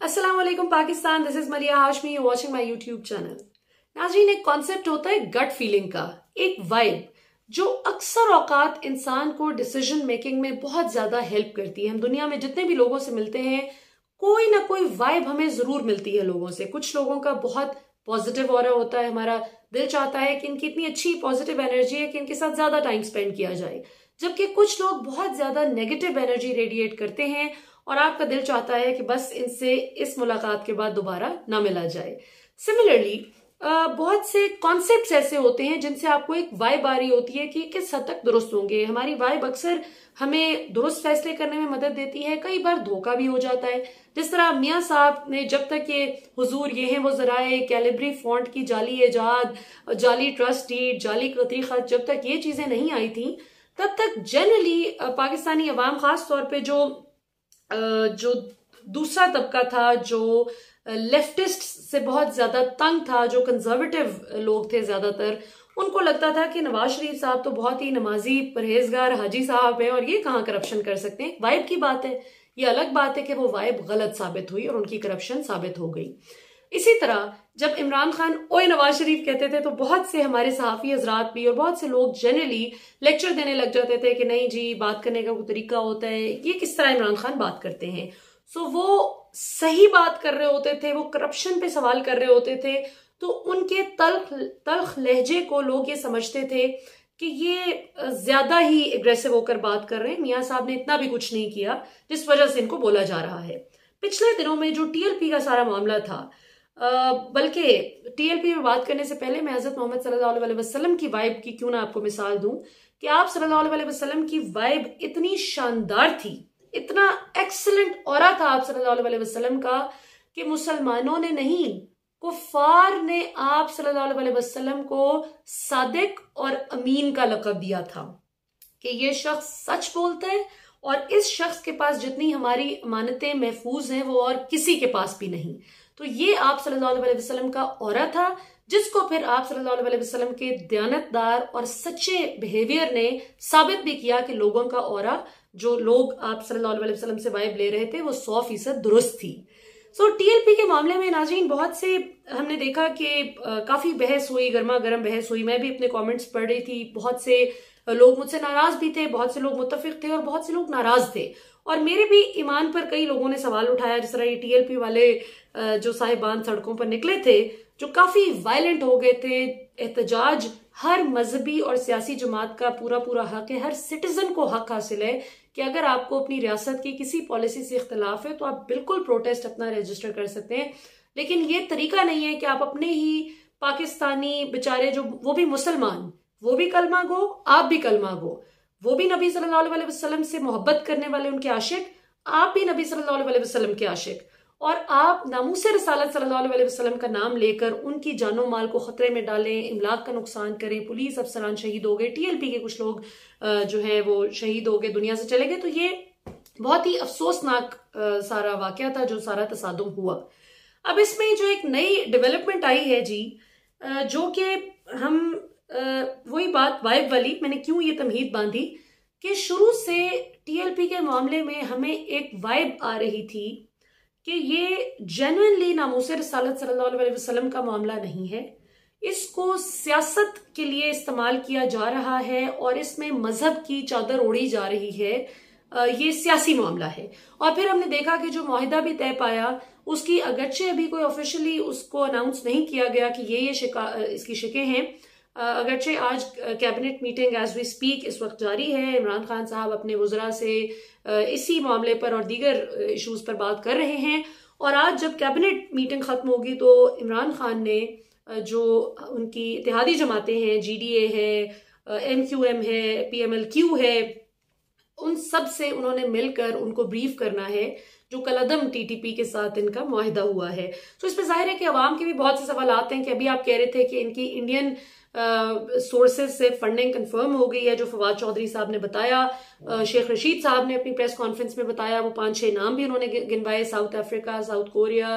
अस्सलाम वालेकुम Pakistan, this is Maria Hashmi, you watching my YouTube channel. नाज़रीन, एक कॉन्सेप्ट होता है गट फीलिंग का, एक वाइब जो अक्सर औकात इंसान को डिसीजन मेकिंग में बहुत ज्यादा हेल्प करती है। हम दुनिया में जितने भी लोगों से मिलते हैं, कोई ना कोई वाइब हमें जरूर मिलती है लोगों से। कुछ लोगों का बहुत पॉजिटिव ऑरा होता है, हमारा दिल चाहता है कि इनकी इतनी अच्छी पॉजिटिव एनर्जी है कि इनके साथ ज्यादा टाइम स्पेंड किया जाए, जबकि कुछ लोग बहुत ज्यादा नेगेटिव एनर्जी रेडिएट करते हैं और आपका दिल चाहता है कि बस इनसे इस मुलाकात के बाद दोबारा ना मिला जाए। सिमिलरली बहुत से कॉन्सेप्ट्स ऐसे होते हैं जिनसे आपको एक वाइब आ रही होती है कि किस हद तक दुरुस्त होंगे। हमारी वाइब अक्सर हमें दुरुस्त फैसले करने में मदद देती है, कई बार धोखा भी हो जाता है। जिस तरह मियाँ साहब ने जब तक ये हुजूर ये हैं वो जराए कैलिब्री फॉन्ट की जाली इजाद, जाली ट्रस्ट डीड, जाली कतई खत, जब तक ये चीजें नहीं आई थी तब तक जनरली पाकिस्तानी अवाम, खास तौर पे जो दूसरा तबका था, जो लेफ्टिस्ट से बहुत ज्यादा तंग था, जो कंजर्वेटिव लोग थे ज्यादातर, उनको लगता था कि नवाज शरीफ साहब तो बहुत ही नमाजी परहेजगार हाजी साहब हैं और ये कहाँ करप्शन कर सकते हैं। वाइब की बात है, ये अलग बात है कि वो वाइब गलत साबित हुई और उनकी करप्शन साबित हो गई। इसी तरह जब इमरान खान ओए नवाज शरीफ कहते थे तो बहुत से हमारे सहाफी हजरात भी और बहुत से लोग जनरली लेक्चर देने लग जाते थे कि नहीं जी, बात करने का कोई तरीका होता है, ये किस तरह इमरान खान बात करते हैं। सो वो सही बात कर रहे होते थे, वो करप्शन पे सवाल कर रहे होते थे, तो उनके तल्ख लहजे को लोग ये समझते थे कि ये ज्यादा ही एग्रेसिव होकर बात कर रहे हैं, मियाँ साहब ने इतना भी कुछ नहीं किया जिस वजह से इनको बोला जा रहा है। पिछले दिनों में जो टीएलपी का सारा मामला था, बल्कि टीएलपी में बात करने से पहले मैं हजरत मोहम्मद सल्लल्लाहु अलैहि वसल्लम की वाइब की क्यों ना आपको मिसाल दूं कि आप सल्लल्लाहु अलैहि वसल्लम की वाइब इतनी शानदार थी, इतना एक्सीलेंट ऑरा था आप सल्लल्लाहु अलैहि वसल्लम का कि मुसलमानों ने नहीं, कुफार ने आप सल्लल्लाहु अलैहि वसल्लम को सादिक और अमीन का लक़ब दिया था कि ये शख्स सच बोलता है और इस शख्स के पास जितनी हमारी अमानतें महफूज हैं वो और किसी के पास भी नहीं। तो ये आप सल्लल्लाहु अलैहि वसल्लम का ऑरा था, जिसको फिर आप सल्लल्लाहु अलैहि वसल्लम के दयानतदार और सच्चे बिहेवियर ने साबित भी किया कि लोगों का ऑरा, जो लोग आप सल्लल्लाहु अलैहि वसल्लम से वाइब ले रहे थे, वो 100% दुरुस्त थी। सो टीएलपी के मामले में नाज़रीन बहुत से हमने देखा कि काफी बहस हुई, गर्मा गर्म बहस हुई। मैं भी अपने कमेंट्स पढ़ रही थी, बहुत से लोग मुझसे नाराज भी थे, बहुत से लोग मुत्तफिक थे और बहुत से लोग नाराज थे। और मेरे भी ईमान पर कई लोगों ने सवाल उठाया, जिस तरह ये टीएलपी वाले जो साहिबान सड़कों पर निकले थे, जो काफी वायलेंट हो गए थे। एहतजाज हर मजहबी और सियासी जमात का पूरा पूरा हक है, हर सिटीजन को हक हासिल है कि अगर आपको अपनी रियासत की किसी पॉलिसी से इख्तलाफ है तो आप बिल्कुल प्रोटेस्ट अपना रजिस्टर कर सकते हैं। लेकिन ये तरीका नहीं है कि आप अपने ही पाकिस्तानी बेचारे, जो वो भी मुसलमान, वो भी कलमा गो, आप भी कलमा गो, वो भी नबी सल्लल्लाहु अलैहि वसल्लम से मोहब्बत करने वाले उनके आशिक, आप भी नबी सल्लल्लाहु अलैहि वसल्लम के आशिक, और आप नामूस रसालत सल्लल्लाहु अलैहि वसल्लम का नाम लेकर उनकी जानो माल को खतरे में डालें, इमलाक का नुकसान करें, पुलिस अफसरान शहीद हो गए, टीएलपी के कुछ लोग जो है वो शहीद हो गए, दुनिया से चले गए। तो ये बहुत ही अफसोसनाक सारा वाकया था जो सारा तसादुम हुआ। अब इसमें जो एक नई डेवलपमेंट आई है जी, जो कि हम वही बात वाइब वाली, मैंने क्यों ये तमहीद बांधी कि शुरू से टीएलपी के मामले में हमें एक वाइब आ रही थी कि ये जेन्युइनली नामूस रसालत सल्लल्लाहु अलैहि वसल्लम का मामला नहीं है, इसको सियासत के लिए इस्तेमाल किया जा रहा है और इसमें मजहब की चादर ओढ़ी जा रही है। ये सियासी मामला है। और फिर हमने देखा कि जो मुआहिदा भी तय पाया, उसकी अगरचे अभी कोई ऑफिशियली उसको अनाउंस नहीं किया गया कि ये इसकी शिकें हैं। अगरचे आज cabinet meeting as we speak इस वक्त जारी है, इमरान खान साहब अपने वुज़रा से इसी मामले पर और दीगर इश्यूज पर बात कर रहे हैं। और आज जब कैबिनेट मीटिंग खत्म होगी तो इमरान खान ने जो उनकी इत्तेहादी जमातें हैं, जीडीए है, एमक्यूएम है, पीएमएलक्यू है, उन सब से उन्होंने मिलकर उनको ब्रीफ करना है जो कलअदम टीटीपी के साथ इनका मुआहिदा हुआ है। तो इसमें जाहिर है कि अवाम के भी बहुत से सवाल आते हैं कि अभी आप कह रहे थे कि इनकी इंडियन सोर्सेज से फंडिंग कंफर्म हो गई है, जो फवाद चौधरी साहब ने बताया, शेख रशीद साहब ने अपनी प्रेस कॉन्फ्रेंस में बताया, वो 5-6 नाम भी उन्होंने गिनवाए, South Africa, South Korea,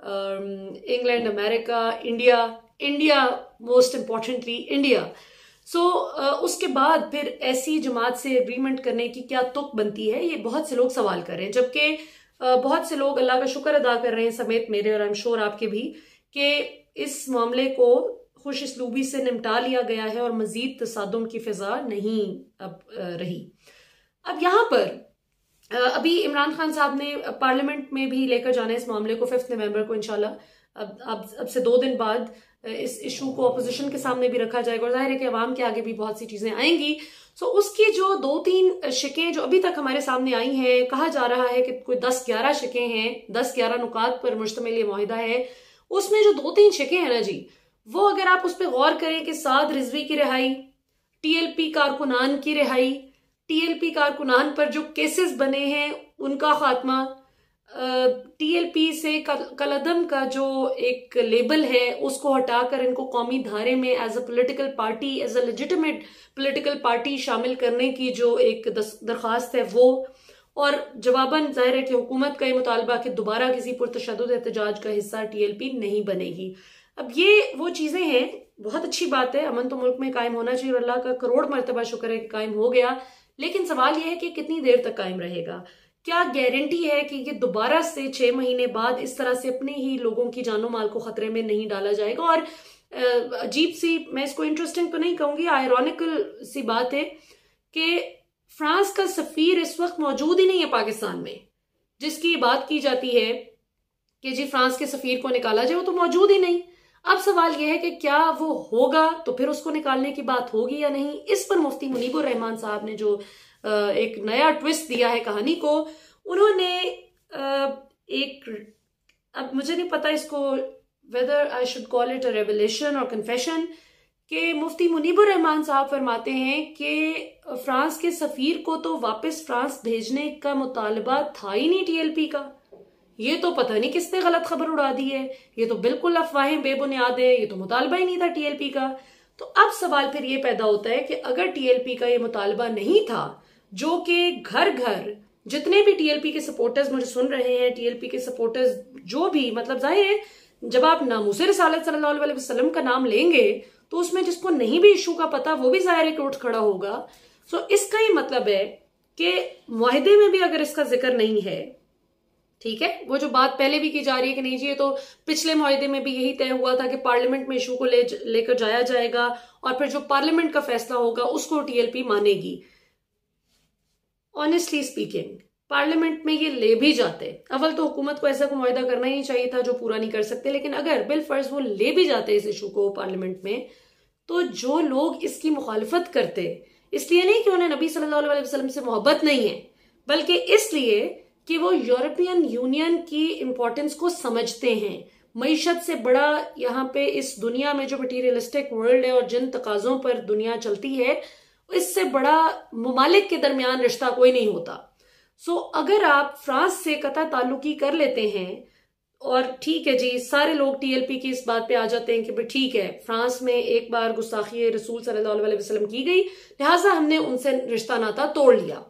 England, America, India, most importantly India. उसके बाद फिर ऐसी जमात से एग्रीमेंट करने की क्या तुक बनती है, ये बहुत से लोग सवाल कर रहे हैं। जबकि बहुत से लोग अल्लाह का शुक्र अदा कर रहे हैं समेत मेरे और आई एम श्योर आपके भी, कि इस मामले को खुशइस्लूबी से निपटा लिया गया है और मजीद तसादुम की फिजा नहीं अब रही। अब यहाँ पर अभी इमरान खान साहब ने पार्लियामेंट में भी लेकर जाना है इस मामले को 5 नवंबर को इंशाल्लाह। अब से 2 दिन बाद इस इशू को अपोजिशन के सामने भी रखा जाएगा और जाहिर है कि अवाम के आगे भी बहुत सी चीजें आएंगी। सो उसकी जो 2-3 शिकें जो अभी तक हमारे सामने आई हैं, कहा जा रहा है कि कोई 10-11 शिकें हैं, 10-11 नुकात पर मुश्तमिल ये मुआहिदा है। उसमें जो 2-3 शिकें हैं ना जी, वो अगर आप उस पर गौर करें कि साद रिजवी की रिहाई, टीएलपी कारकुनान की रिहाई, टीएलपी कारकुनान पर जो केसेस बने हैं उनका खात्मा, टीएलपी से कलअदम का जो एक लेबल है उसको हटाकर इनको कौमी धारे में as a political party, as a legitimate political party शामिल करने की जो एक दरख्वास्त है वो, और जवाबन जाहिर है कि हुकूमत का ये मुतालबा कि दोबारा किसी पुरतशद्दुद एहतजाज का हिस्सा टीएलपी नहीं बनेगी। अब ये वो चीजें हैं, बहुत अच्छी बात है, अमन तो मुल्क में कायम होना चाहिए और अल्लाह का करोड़ मरतबा शुक्र है कि कायम हो गया। लेकिन सवाल यह है कि कितनी देर तक कायम रहेगा। क्या गारंटी है कि ये दोबारा से 6 महीने बाद इस तरह से अपने ही लोगों की जानो माल को खतरे में नहीं डाला जाएगा। और अजीब सी, मैं इसको इंटरेस्टिंग तो नहीं कहूंगी, आयरॉनिकल सी बात है कि फ्रांस का सफीर इस वक्त मौजूद ही नहीं है पाकिस्तान में, जिसकी बात की जाती है कि जी फ्रांस के सफीर को निकाला जाए, वो तो मौजूद ही नहीं। अब सवाल यह है कि क्या वो होगा तो फिर उसको निकालने की बात होगी या नहीं। इस पर मुफ्ती मुनीबुर रहमान साहब ने जो एक नया ट्विस्ट दिया है कहानी को, उन्होंने एक, अब मुझे नहीं पता इसको whether I should call it a revelation और कन्फेशन, कि मुफ्ती मुनीबुर रहमान साहब फरमाते हैं कि फ्रांस के सफीर को तो वापस फ्रांस भेजने का मुतालबा था ही नहीं टीएलपी का। ये तो पता नहीं किसने गलत खबर उड़ा दी है, ये तो बिल्कुल अफवाहें बेबुनियाद है, ये तो मुतालबा ही नहीं था टीएलपी का। तो अब सवाल फिर ये पैदा होता है कि अगर टीएलपी का ये मुतालबा नहीं था, जो कि घर घर जितने भी टीएलपी के सपोर्टर्स मुझे सुन रहे हैं, टीएलपी के सपोर्टर्स जो भी, मतलब जाहिर है जब आप नामूसे रिसालत सल्लल्लाहु अलैहि वसल्लम का नाम लेंगे तो उसमें जिसको नहीं भी इशू का पता वो भी जाहिर है कि उठ खड़ा होगा। सो इसका ही मतलब है कि मुआहिदे में भी अगर इसका जिक्र नहीं है, ठीक है, वो जो बात पहले भी की जा रही है कि नहीं जी ये तो पिछले मुआहिदे में भी यही तय हुआ था कि पार्लियामेंट में इशू को लेकर जाया जाएगा और फिर जो पार्लियामेंट का फैसला होगा उसको टीएलपी मानेगी। ऑनेस्टली स्पीकिंग, पार्लियामेंट में ये ले भी जाते, अव्वल तो हुकूमत को ऐसा कोई मुआहिदा करना ही नहीं चाहिए था जो पूरा नहीं कर सकते, लेकिन अगर बिल फर्ज वो ले भी जाते इस इशू को पार्लियामेंट में, तो जो लोग इसकी मुखालफत करते, इसलिए नहीं कि उन्हें नबी सल्लल्लाहु अलैहि वसल्लम से मोहब्बत नहीं है, बल्कि इसलिए कि वो यूरोपियन यूनियन की इंपॉर्टेंस को समझते हैं। मईशत से बड़ा यहाँ पे इस दुनिया में जो मटीरियलिस्टिक वर्ल्ड है और जिन तकाजों पर दुनिया चलती है, इससे बड़ा मुमालिक के दरमियान रिश्ता कोई नहीं होता। सो अगर आप फ्रांस से कता ताल्लुकी कर लेते हैं और ठीक है जी, सारे लोग टीएलपी की इस बात पे आ जाते हैं कि भाई ठीक है, फ्रांस में एक बार गुस्ताखी रसूल सल्लल्लाहु अलैहि वसल्लम की गई, लिहाजा हमने उनसे रिश्ता नाता तोड़ लिया।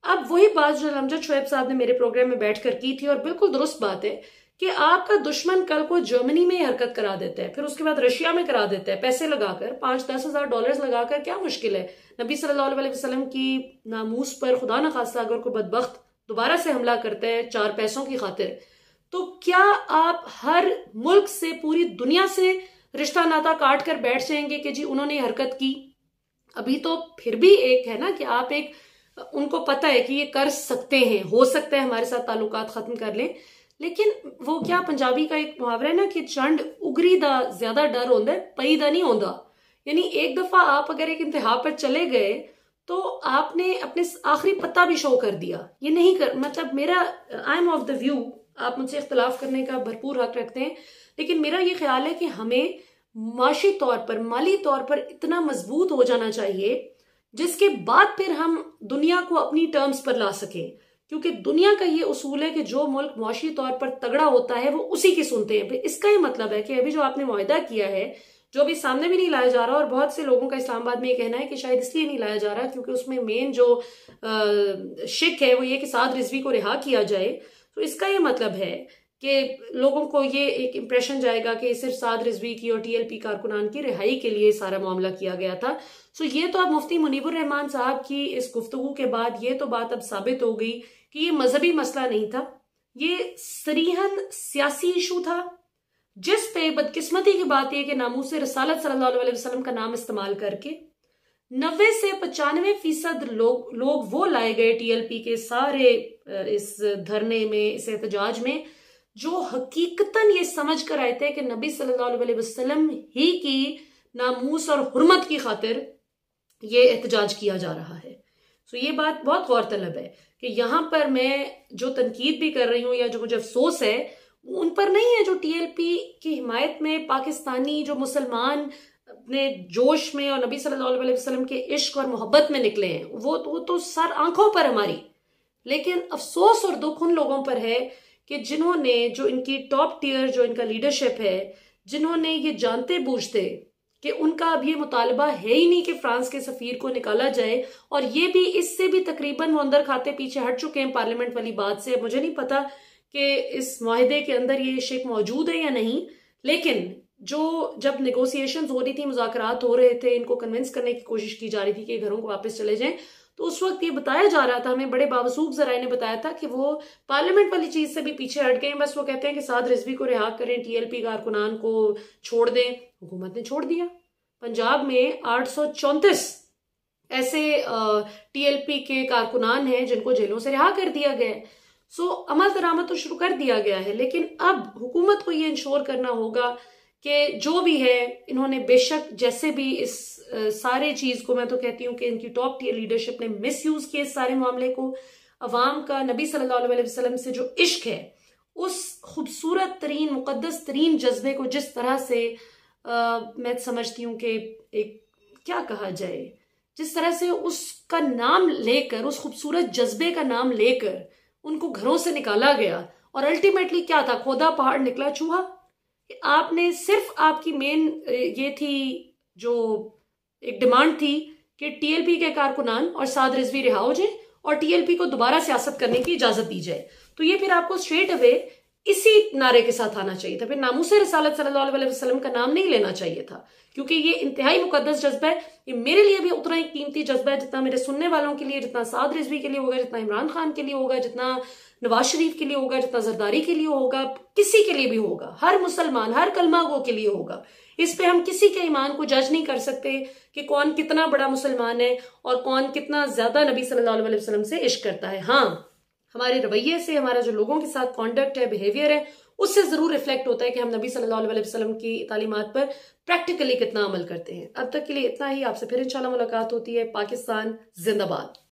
अब वही बात जो अमजद शोएब साहब ने मेरे प्रोग्राम में बैठकर की थी, और बिल्कुल दुरुस्त बात है कि आपका दुश्मन कल को जर्मनी में हरकत करा देता है, फिर उसके बाद रशिया में करा देता है, पैसे लगाकर $5-10 हज़ार डॉलर लगाकर, क्या मुश्किल है। नबी सल्लल्लाहु अलैहि वसल्लम की नामूस पर खुदा न खास्ता अगर कोई बदबख्त दोबारा से हमला करता है 4 पैसों की खातिर, तो क्या आप हर मुल्क से, पूरी दुनिया से रिश्ता नाता काट कर बैठ जाएंगे कि जी उन्होंने हरकत की। अभी तो फिर भी एक है ना कि आप एक, उनको पता है कि ये कर सकते हैं, हो सकता है हमारे साथ ताल्लुकात खत्म कर लें, लेकिन वो क्या पंजाबी का एक मुहावरा है ना कि चंड उगरी दा ज्यादा डर होता है, पई दा नहीं होता। यानी एक दफा आप अगर एक इंतहा पर चले गए तो आपने अपने आखिरी पत्ता भी शो कर दिया। ये नहीं कर, मतलब मेरा, I am of the view, आप मुझसे इख्तलाफ करने का भरपूर हक रखते हैं, लेकिन मेरा ये ख्याल है कि हमें माशी तौर पर, माली तौर पर इतना मजबूत हो जाना चाहिए जिसके बाद फिर हम दुनिया को अपनी टर्म्स पर ला सकें। क्योंकि दुनिया का ये उसूल है कि जो मुल्क मुआशी तौर पर तगड़ा होता है वो उसी की सुनते हैं। इसका ही मतलब है कि अभी जो आपने मुआहिदा किया है, जो अभी सामने भी नहीं लाया जा रहा, और बहुत से लोगों का इस्लामाबाद में ये कहना है कि शायद इसलिए नहीं लाया जा रहा क्योंकि उसमें मेन जो शिक है वो ये कि साद रिजवी को रिहा किया जाए। तो इसका ये मतलब है कि लोगों को ये एक इंप्रेशन जाएगा कि सिर्फ साद रिजवी की और टीएलपी कारकुनान की रिहाई के लिए सारा मामला किया गया था। सो ये तो अब मुफ्ती मुनीबुर रहमान साहब की इस गुफ्तगू के बाद ये तो बात अब साबित हो गई कि ये मजहबी मसला नहीं था, ये सरीहन सियासी इशू था, जिस पे बदकिस्मती की बात यह कि नामूस रसालत सल्लल्लाहु अलैहि वसल्लम का नाम इस्तेमाल करके 90 से 95% लोग वो लाए गए टीएलपी के सारे इस धरने में, इस एहतजाज में, जो हकीकतन ये समझ कर आए थे कि नबी सल्लल्लाहु अलैहि वसल्लम ही की नामूस और हुर्मत की खातिर ये एहतजाज किया जा रहा है। तो ये बात बहुत गौरतलब है कि यहाँ पर मैं जो तनकीद भी कर रही हूँ या जो मुझे अफसोस है उन पर नहीं है जो टीएलपी की हिमायत में पाकिस्तानी जो मुसलमान अपने जोश में और नबी सल्लल्लाहु अलैहि वसल्लम के इश्क और मोहब्बत में निकले हैं, वो तो सर आंखों पर हमारी। लेकिन अफसोस और दुख उन लोगों पर है कि जिन्होंने, जो इनकी टॉप टियर जो इनका लीडरशिप है, जिन्होंने ये जानते बूझते कि उनका अब ये मुतालबा है ही नहीं कि फ्रांस के सफीर को निकाला जाए, और ये भी इससे भी तकरीबन वो अंदर खाते पीछे हट चुके हैं पार्लियामेंट वाली बात से। मुझे नहीं पता कि इस माहिदे के अंदर ये शेक मौजूद है या नहीं, लेकिन जो जब नेगोशिएशन हो रही थी, मुज़ाकरात हो रहे थे, इनको कन्विंस करने की कोशिश की जा रही थी कि घरों को वापस चले जाएं, तो उस वक्त ये बताया जा रहा था, हमें बड़े बावसूख जराए ने बताया था कि वो पार्लियामेंट वाली चीज से भी पीछे हट गए। बस वो कहते हैं कि साद रिजवी को रिहा करें, टीएलपी कारकुनान को छोड़ दें। हुकूमत ने छोड़ दिया। पंजाब में 834 ऐसे टीएलपी के कारकुनान हैं जिनको जेलों से रिहा कर दिया गया है। सो अमल दरामद तो शुरू कर दिया गया है, लेकिन अब हुकूमत को ये इंश्योर करना होगा कि जो भी है, इन्होंने बेशक जैसे भी इस सारे चीज को, मैं तो कहती हूँ कि इनकी टॉप टियर लीडरशिप ने मिस यूज किया इस सारे मामले को। अवाम का नबी सल्लल्लाहु अलैहि वसल्लम से जो इश्क है, उस खूबसूरत तरीन मुकद्दस तरीन जज्बे को जिस तरह से मैं समझती हूँ कि एक क्या कहा जाए, जिस तरह से उसका नाम लेकर, उस खूबसूरत जज्बे का नाम लेकर उनको घरों से निकाला गया, और अल्टीमेटली क्या था, खोदा पहाड़ निकला चूहा। आपने सिर्फ, आपकी मेन ये थी जो एक डिमांड थी कि टीएलपी के कारकुनान और साद रिजवी रिहा हो जाए और टीएलपी को दोबारा सियासत करने की इजाजत दी जाए, तो ये फिर आपको स्ट्रेट अवे इसी नारे के साथ आना चाहिए था। फिर नामूस रसालत सल्लल्लाहु अलैहि वसल्लम का नाम नहीं लेना चाहिए था, क्योंकि ये इंतहाई मुकद्दस जज्बा है। ये मेरे लिए भी उतना ही कीमती जज्बा है जितना मेरे सुनने वालों के लिए, जितना साद रिजवी के लिए होगा, जितना इमरान खान के लिए होगा, जितना नवाज शरीफ के लिए होगा, जितना जरदारी के लिए होगा, किसी के लिए भी होगा, हर मुसलमान, हर कलमा गो के लिए होगा। इस पे हम किसी के ईमान को जज नहीं कर सकते कि कौन कितना बड़ा मुसलमान है और कौन कितना ज्यादा नबी सल्लल्लाहु अलैहि वसल्लम से इश्क करता है। हाँ, हमारे रवैये से, हमारा जो लोगों के साथ कॉन्डक्ट है, बिहेवियर है, उससे जरूर रिफ्लेक्ट होता है कि हम नबी सल्लल्लाहु अलैहि वसल्लम की तालीमात पर प्रैक्टिकली कितना अमल करते हैं। अब तक के लिए इतना ही। आपसे फिर इंशाल्लाह मुलाकात होती है। पाकिस्तान जिंदाबाद।